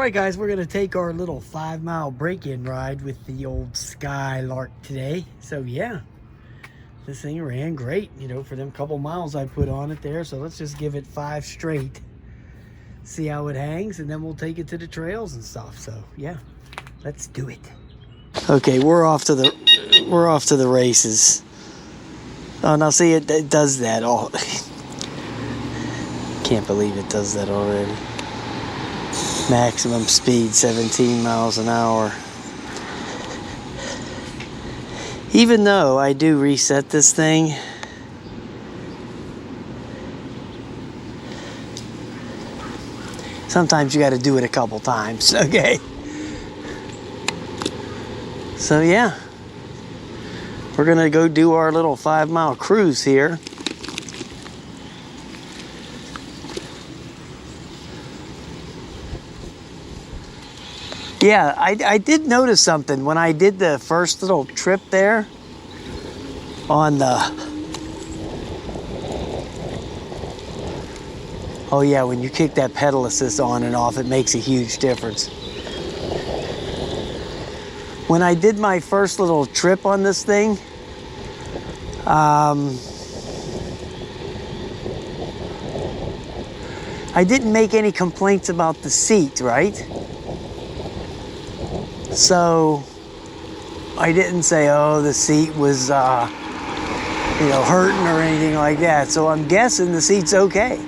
Alright guys, we're going to take our little 5-mile break-in ride with the old Skylark today. So yeah, this thing ran great, you know, for them couple miles I put on it there. So let's just give it 5 straight, see how it hangs, and then we'll take it to the trails and stuff. So yeah, let's do it. Okay, we're off to the races. Oh, now see, it does that all. Can't believe it does that already. Maximum speed 17 miles an hour. Even though I do reset this thing, sometimes you got to do it a couple times, okay? So yeah, we're gonna go do our little 5-mile cruise here. Yeah, I did notice something when I did the first little trip there on the... Oh yeah, when you kick that pedal assist on and off, it makes a huge difference. When I did my first little trip on this thing, I didn't make any complaints about the seat, right? So I didn't say, oh, the seat was, hurting or anything like that. So I'm guessing the seat's okay.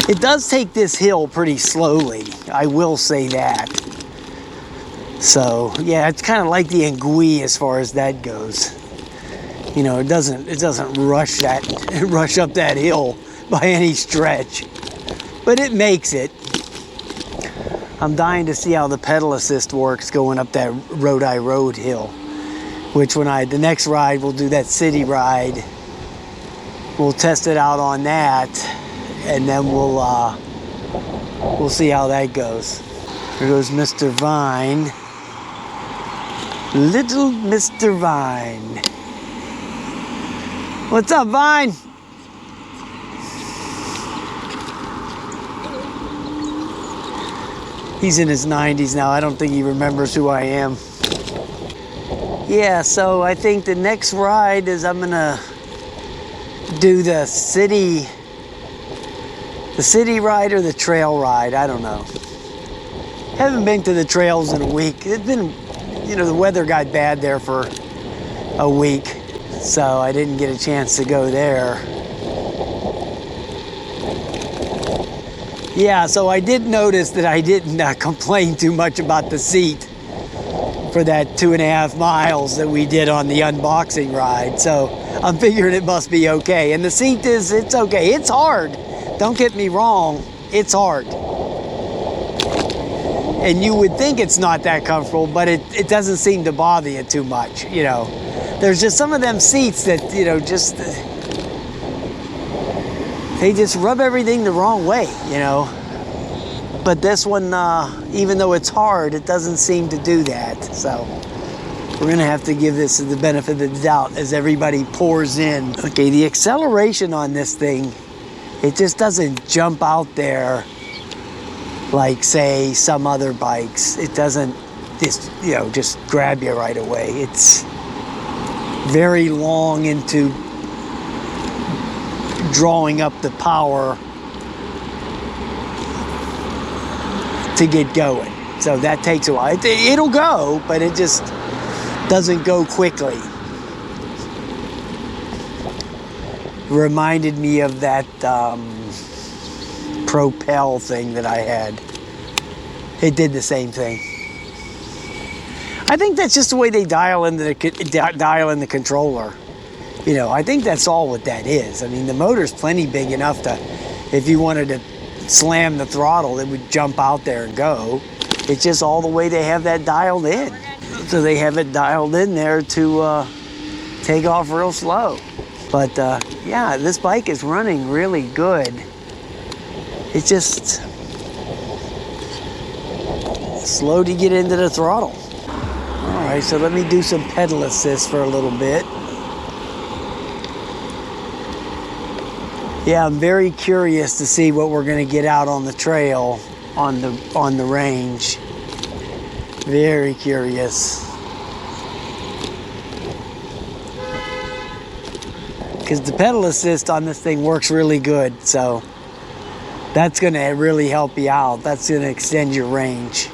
It does take this hill pretty slowly. I will say that. So yeah, it's kind of like the Engui as far as that goes. You know, it doesn't rush up that hill by any stretch, but it makes it. I'm dying to see how the pedal assist works going up that Rodi Road hill, which the next ride, we'll do that city ride. We'll test it out on that, and then we'll see how that goes. Here goes Mr. Vine. Little Mr. Vine. What's up, Vine? He's in his 90s now. I don't think he remembers who I am. Yeah, so I think the next ride is I'm gonna do the city ride or the trail ride. I don't know. Haven't been to the trails in a week. It's been, the weather got bad there for a week, so I didn't get a chance to go there. Yeah, so I did notice that I didn't complain too much about the seat for that 2.5 miles that we did on the unboxing ride. So I'm figuring it must be okay. And the seat it's okay. It's hard. Don't get me wrong. It's hard. And you would think it's not that comfortable, but it doesn't seem to bother you too much, There's just some of them seats that, they just rub everything the wrong way, But this one, even though it's hard, it doesn't seem to do that. So we're gonna have to give this the benefit of the doubt as everybody pours in. Okay, the acceleration on this thing, it just doesn't jump out there like, say, some other bikes. It doesn't just grab you right away. It's very long into drawing up the power to get going. So that takes a while. It'll go, but it just doesn't go quickly. Reminded me of that Propel thing that I had. It did the same thing. I think that's just the way they dial in the controller. I think that's all what that is. I mean, the motor's plenty big enough to, if you wanted to slam the throttle, it would jump out there and go. It's just all the way they have that dialed in. So they have it dialed in there to take off real slow. But yeah, this bike is running really good. It's just slow to get into the throttle. All right, so let me do some pedal assist for a little bit. Yeah, I'm very curious to see what we're going to get out on the trail on the range. Very curious. Because the pedal assist on this thing works really good, so that's going to really help you out. That's going to extend your range.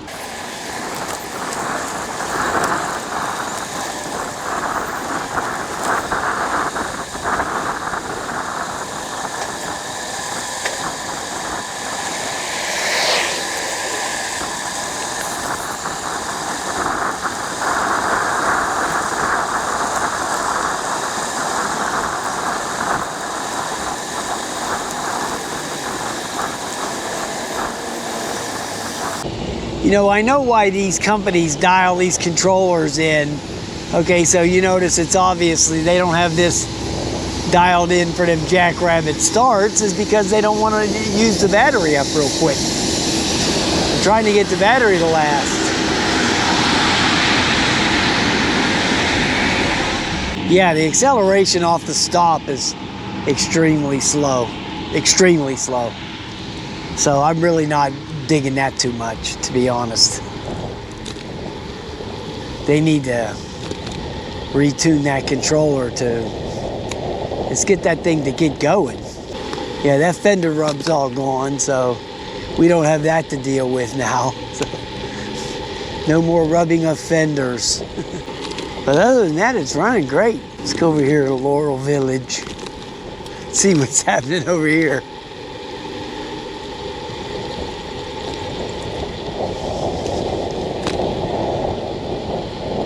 You know, I know why these companies dial these controllers in. Okay, so you notice it's obviously they don't have this dialed in for them jackrabbit starts, is because they don't want to use the battery up real quick. They're trying to get the battery to last. Yeah, the acceleration off the stop is extremely slow. Extremely slow. So I'm really not digging that too much, to be honest. They need to retune that controller to let's get that thing to get going. Yeah, that fender rub's all gone, so we don't have that to deal with now. So, no more rubbing of fenders. But other than that, it's running great. Let's go over here to Laurel Village. See what's happening over here.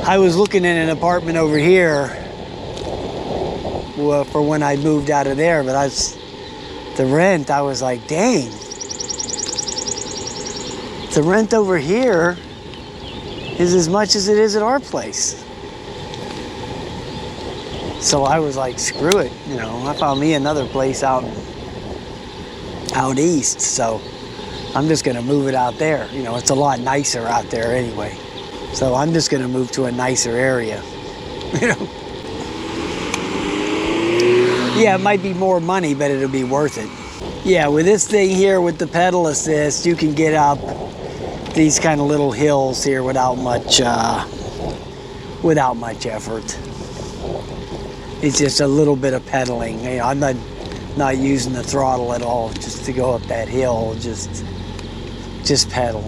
I was looking at an apartment over here for when I moved out of there, but the rent, I was like, dang. The rent over here is as much as it is at our place. So I was like, screw it. You know, I found me another place out east, so I'm just gonna move it out there. You know, it's a lot nicer out there anyway. So I'm just going to move to a nicer area, you know. Yeah, it might be more money, but it'll be worth it. Yeah, with this thing here with the pedal assist, you can get up these kind of little hills here without much effort. It's just a little bit of pedaling. You know, I'm not using the throttle at all just to go up that hill. Just pedal.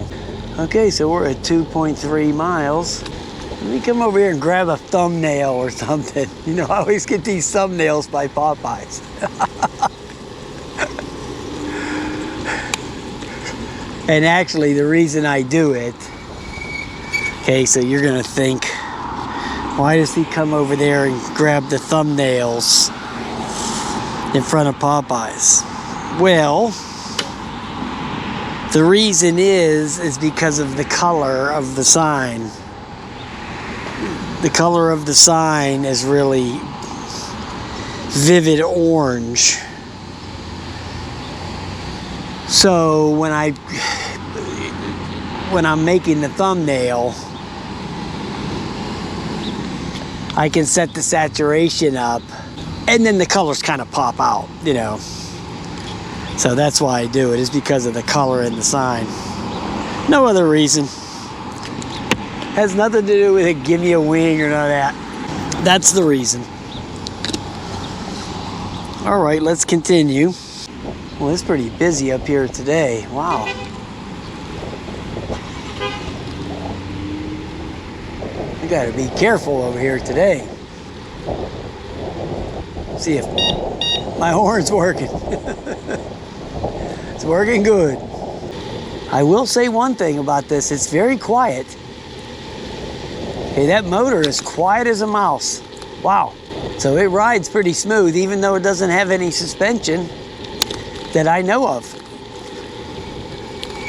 Okay, so we're at 2.3 miles. Let me come over here and grab a thumbnail or something. You know, I always get these thumbnails by Popeyes. And actually, the reason I do it, okay, so you're gonna think, why does he come over there and grab the thumbnails in front of Popeyes? Well, the reason is because of the color of the sign. The color of the sign is really vivid orange. So when I'm making the thumbnail, I can set the saturation up and then the colors kind of pop out, you know. So that's why I do it, is because of the color in the sign. No other reason. Has nothing to do with it, give me a wing or none of that. That's the reason. All right, let's continue. Well, it's pretty busy up here today. Wow. I gotta be careful over here today. See if my horn's working. It's working good. I will say one thing about this, it's very quiet. Okay, that motor is quiet as a mouse. Wow. So it rides pretty smooth, even though it doesn't have any suspension that I know of.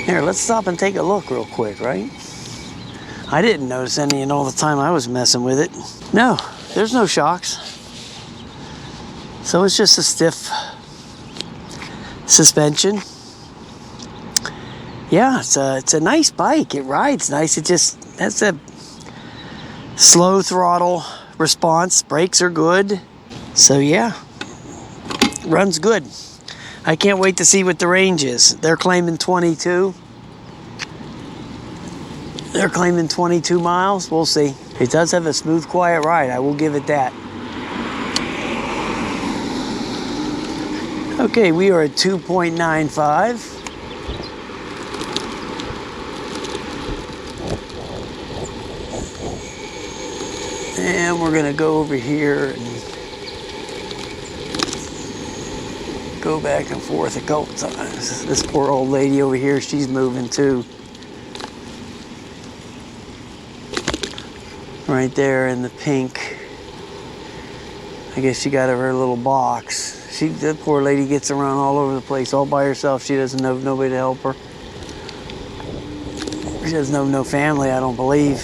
Here, let's stop and take a look real quick, right? I didn't notice any in all the time I was messing with it. No, there's no shocks. So it's just a stiff suspension. Yeah, it's a nice bike. It rides nice. It just has a slow throttle response. Brakes are good. So yeah, runs good. I can't wait to see what the range is. They're claiming 22. They're claiming 22 miles. We'll see. It does have a smooth, quiet ride. I will give it that. Okay, we are at 2.95. And we're gonna go over here and go back and forth a couple times. This poor old lady over here, she's moving too. Right there in the pink. I guess she got her little box. That poor lady gets around all over the place all by herself. She doesn't have nobody to help her. She doesn't have no family, I don't believe.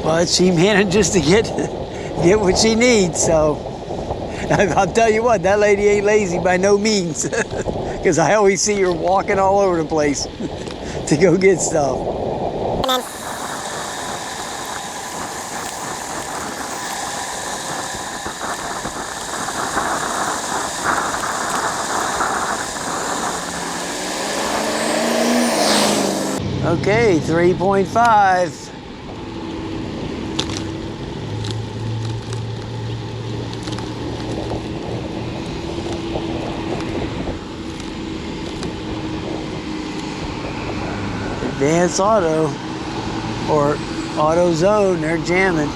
But she manages to get what she needs, so I'll tell you what, that lady ain't lazy by no means, because I always see her walking all over the place to go get stuff. Okay, 3.5. Advanced Auto or Auto Zone, they're jamming.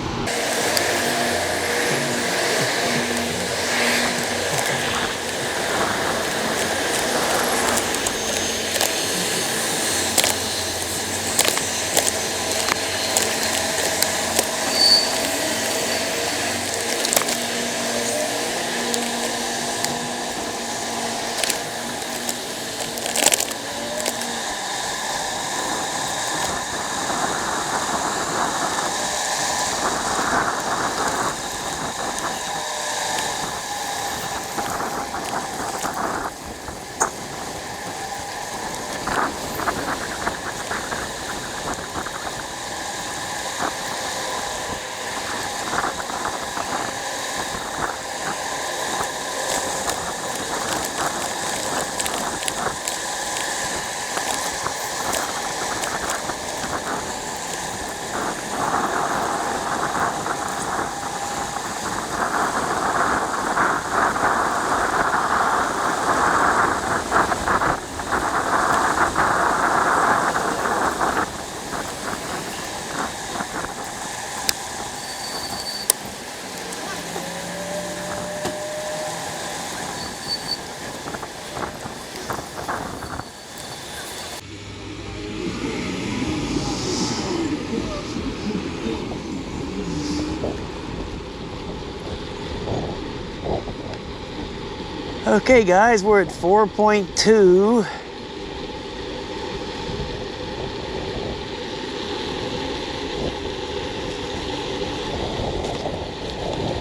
Okay guys, we're at 4.2.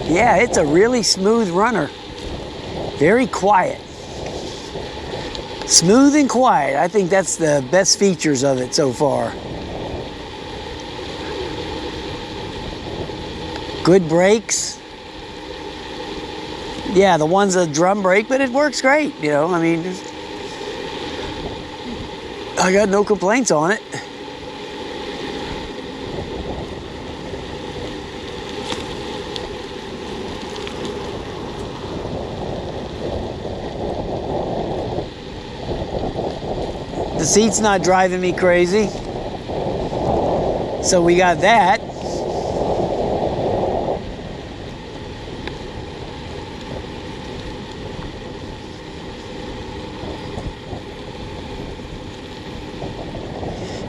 Yeah, it's a really smooth runner. Very quiet. Smooth and quiet. I think that's the best features of it so far. Good brakes. Yeah, the one's a drum brake, but it works great, you know, I mean, I got no complaints on it. The seat's not driving me crazy, so we got that.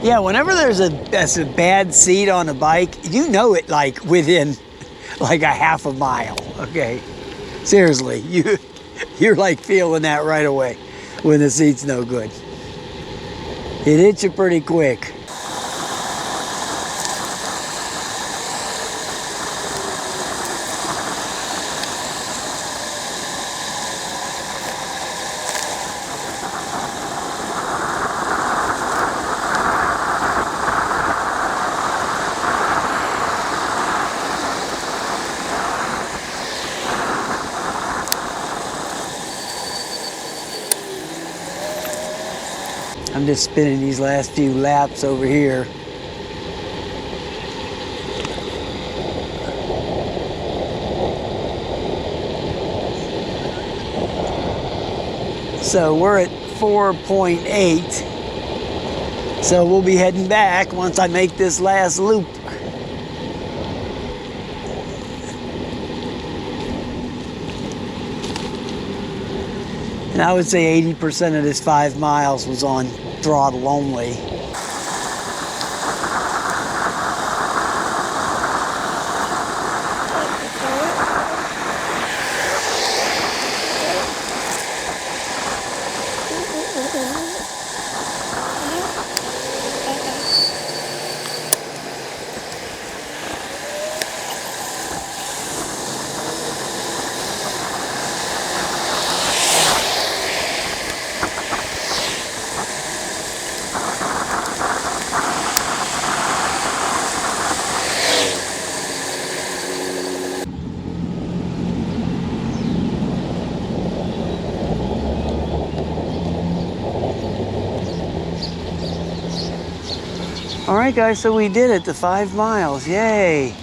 Yeah, whenever there's a bad seat on a bike, you know it like within like a half a mile, okay? Seriously, you're like feeling that right away when the seat's no good. It hits you pretty quick. I'm just spinning these last few laps over here. So we're at 4.8. So we'll be heading back once I make this last loop. And I would say 80% of this 5 miles was on throttle only. All right, guys, so we did it, the 5 miles, yay.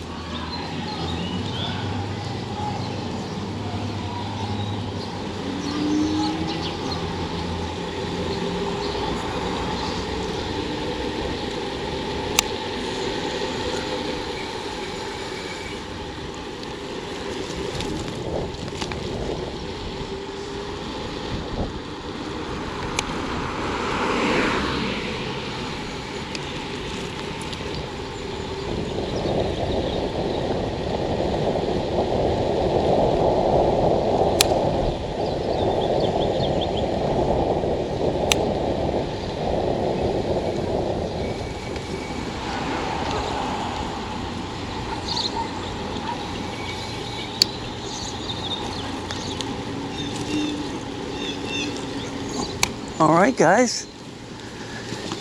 All right, guys,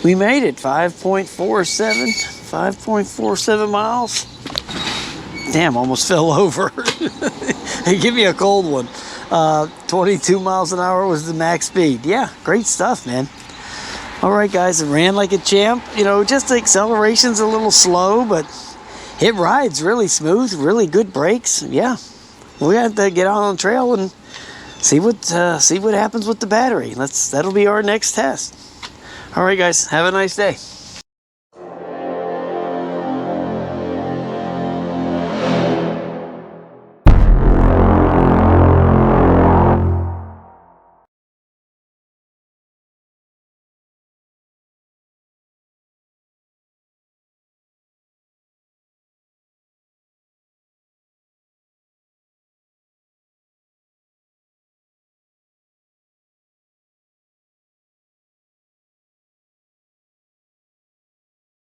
we made it. 5.47 miles. Damn, almost fell over. Hey, give me a cold one. 22 miles an hour was the max speed. Yeah, great stuff, man. All right, guys, it ran like a champ. You know, just the acceleration's a little slow, but it rides really smooth, really good brakes. Yeah, we have to get out on the trail and see what happens with the battery. That'll be our next test. All right, guys, have a nice day.